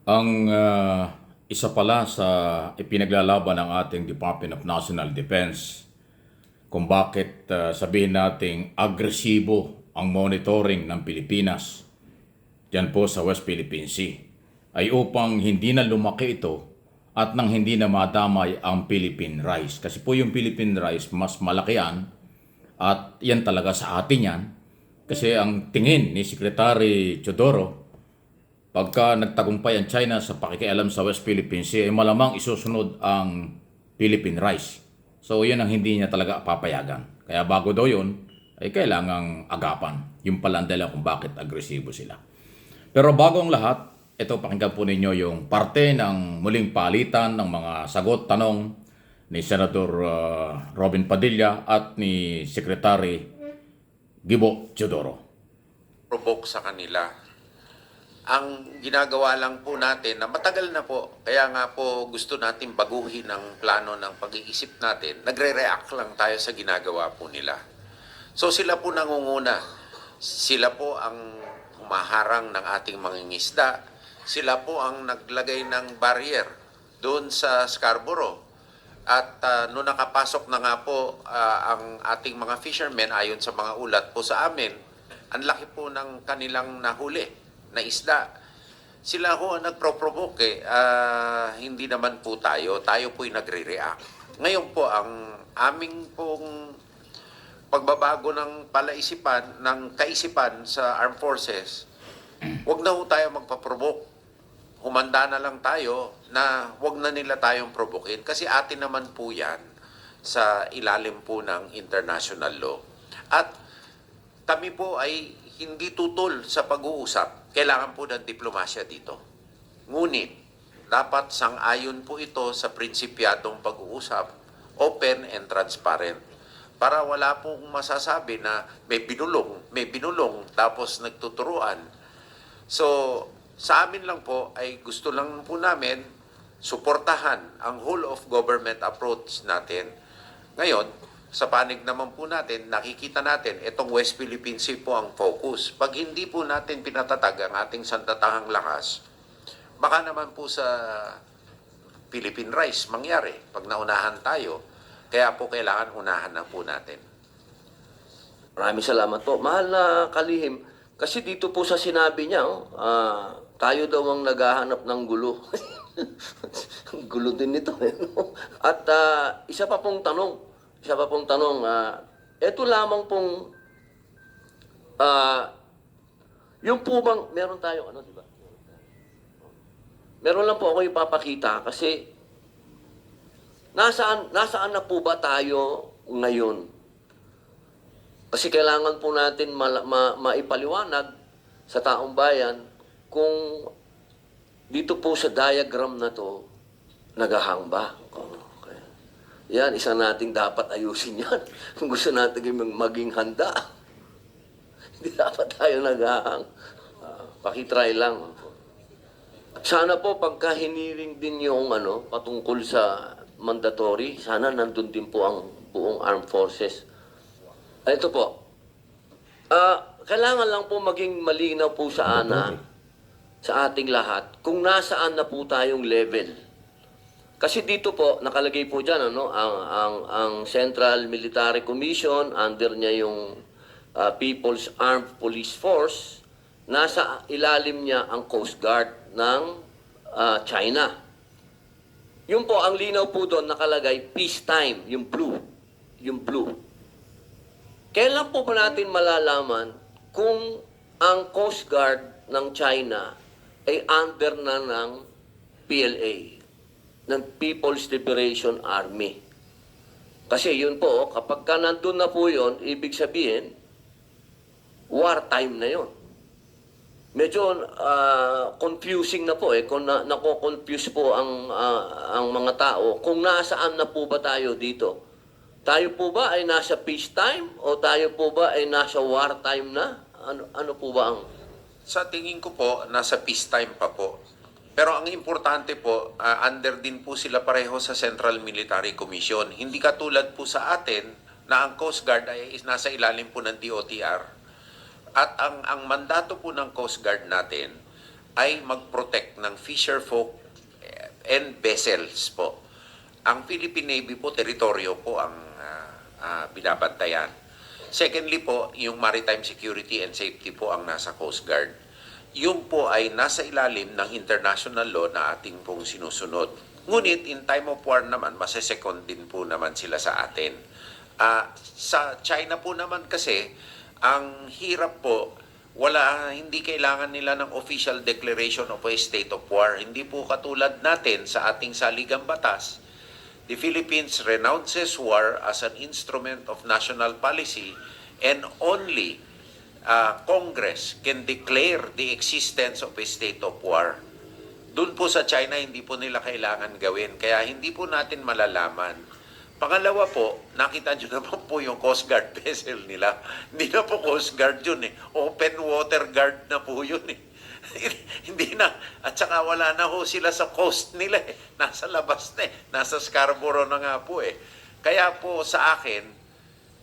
Ang isa pala sa ipinaglalaban ng ating Department of National Defense kung bakit sabihin nating agresibo ang monitoring ng Pilipinas dyan po sa West Philippine Sea ay upang hindi na lumaki ito at nang hindi na madamay ang Philippine rice. Kasi po yung Philippine rice mas malaki yan at yan talaga sa atin yan. Kasi ang tingin ni Secretary Chodoro, pagka nagtagumpay ang China sa pakikialam sa West Philippine Sea, ay malamang isusunod ang Philippine rice. So yun ang hindi niya talaga papayagan. Kaya bago daw yun, ay kailangang agapan. Yung pala ang dahilan kung bakit agresibo sila. Pero bago ang lahat, ito pakinggan po ninyo yung parte ng muling palitan ng mga sagot-tanong ni Senator Robin Padilla at ni Secretary Gibo Teodoro. Provoke sa kanila. Ang ginagawa lang po natin na matagal na po, kaya nga po gusto natin baguhin ang plano ng pag-iisip natin, nagre-react lang tayo sa ginagawa po nila. So sila po nangunguna. Sila po ang humaharang ng ating mangingisda. Sila po ang naglagay ng barrier doon sa Scarborough. At noong nakapasok na nga po ang ating mga fishermen ayon sa mga ulat po sa amin, ang laki po ng kanilang nahuli na isda. Sila ho ang nagpro-provoke hindi naman po tayo. Tayo po'y nagre-react. Ngayon po ang aming pong pagbabago ng palaisipan, ng kaisipan sa armed forces, wag na ho tayo magpa-provoke. Humanda na lang tayo na wag na nila tayong provokin kasi atin naman po yan sa ilalim po ng international law. At kami po ay hindi tutol sa pag-uusap. Kailangan po ng diplomasya dito. Ngunit, dapat sang-ayon po ito sa prinsipyadong pag-uusap, open and transparent. Para wala pong masasabi na may binulong, tapos nagtuturuan. So, sa amin lang po ay gusto lang po namin suportahan ang whole of government approach natin. Ngayon, sa panig naman po natin, nakikita natin itong West Philippine Sea po ang focus. Pag hindi po natin pinatatag ang ating sandatahang lakas, baka naman po sa Philippine rice mangyari pag naunahan tayo. Kaya po kailangan unahan na po natin. Maraming salamat po. Mahal na kalihim, kasi dito po sa sinabi niya, tayo daw ang naghahanap ng gulo. Gulo din ito. At isa pa pong tanong, ito lamang pong, yung po bang, meron tayo, ano, di ba? Meron lang po ako ipapakita kasi nasaan na po ba tayo ngayon? Kasi kailangan po natin maipaliwanag sa taong bayan kung dito po sa diagram na to, nagahang ba? Okay. Yan, isa nating dapat ayusin yan. Kung gusto natin maging handa. Hindi dapat tayo nagahang. Pakitry lang. Sana po pagka hiniring din yung patungkol sa mandatory, sana nandun din po ang buong armed forces. Ito po. Kailangan lang po maging malinaw po sa ating lahat kung nasaan na po tayong level. Kasi dito po nakalagay po diyan ang Central Military Commission, under niya yung People's Armed Police Force, nasa ilalim niya ang Coast Guard ng China. Yun po ang linaw po doon nakalagay peacetime, yung blue. Kailan po ba natin malalaman kung ang Coast Guard ng China ay under na ng PLA, ng People's Liberation Army? Kasi yun po, kapag ka nandun na po yun, ibig sabihin, wartime na yun. Medyo confusing na po kung nako-confuse po ang mga tao kung nasaan na po ba tayo dito. Tayo po ba ay nasa peacetime o tayo po ba ay nasa wartime na? Ano po ba ang... Sa tingin ko po, nasa peacetime pa po. Pero ang importante po, under din po sila pareho sa Central Military Commission. Hindi katulad po sa atin na ang Coast Guard ay nasa ilalim po ng DOTR. At ang mandato po ng Coast Guard natin ay mag-protect ng fisherfolk and vessels po. Ang Philippine Navy po, teritoryo po ang binabantayan. Secondly po, yung maritime security and safety po ang nasa Coast Guard. Yung po ay nasa ilalim ng international law na ating pong sinusunod. Ngunit in time of war naman, masesecond din po naman sila sa atin. Sa China po naman kasi, ang hirap po, hindi kailangan nila ng official declaration of a state of war. Hindi po katulad natin sa ating saligang batas. The Philippines renounces war as an instrument of national policy and only Congress can declare the existence of a state of war. Doon po sa China, hindi po nila kailangan gawin. Kaya hindi po natin malalaman. Pangalawa po, nakita nyo naman po yung Coast Guard vessel nila. Hindi na po Coast Guard yun eh. Open water guard na po yun eh. Hindi na. At saka wala na ho sila sa coast nila eh. Nasa labas na eh. Nasa Scarborough na nga po eh. Kaya po sa akin,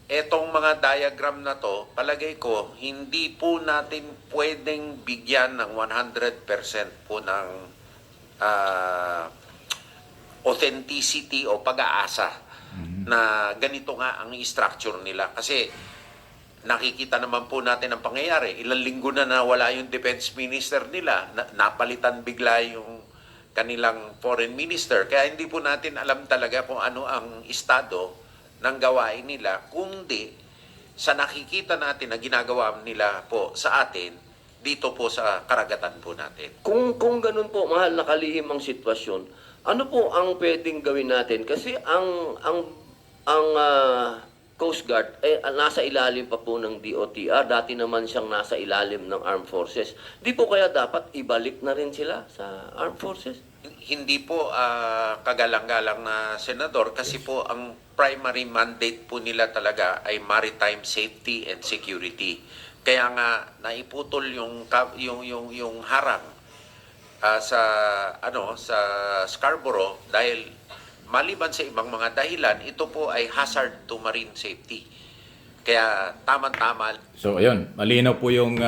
etong mga diagram na to, palagay ko, hindi po natin pwedeng bigyan ng 100% po ng authenticity o pag-aasa na ganito nga ang structure nila. Kasi nakikita naman po natin ang pangyayari. Ilang linggo na nawala yung defense minister nila. Napalitan bigla yung kanilang foreign minister. Kaya hindi po natin alam talaga kung ano ang estado ng gawain nila. Kundi sa nakikita natin na ginagawa nila po sa atin, dito po sa karagatan po natin. Kung ganun po, mahal, nakalihim ang sitwasyon, ano po ang pwedeng gawin natin? Kasi ang Coast Guard nasa ilalim pa po ng DOTR. Dati naman siyang nasa ilalim ng Armed Forces. Di po kaya dapat ibalik na rin sila sa Armed Forces? Hindi po kagalang-galang na senador kasi po ang primary mandate po nila talaga ay maritime safety and security. Kaya nga naiputol yung harang sa Scarborough dahil maliban sa ibang mga dahilan, ito po ay hazard to marine safety. Kaya tama-tama. So ayun, malinaw po yung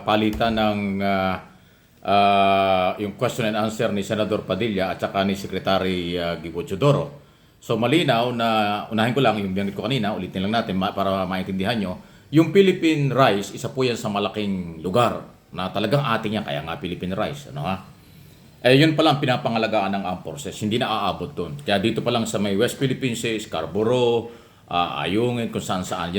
palitan ng yung question and answer ni Senador Padilla at saka ni Secretary Gibo Teodoro. So malinaw na, unahin ko lang yung binanggit ko kanina, ulitin lang natin para maintindihan nyo. Yung Philippine rice, isa po yan sa malaking lugar na talagang ating yan, kaya nga Philippine rice. Ano ha? Eh yun pa lang pinapangalagaan ng armed forces, hindi na aabot doon. Kaya dito pa lang sa may West Philippine Sea, Scarborough, Ayungin, kung saan saan.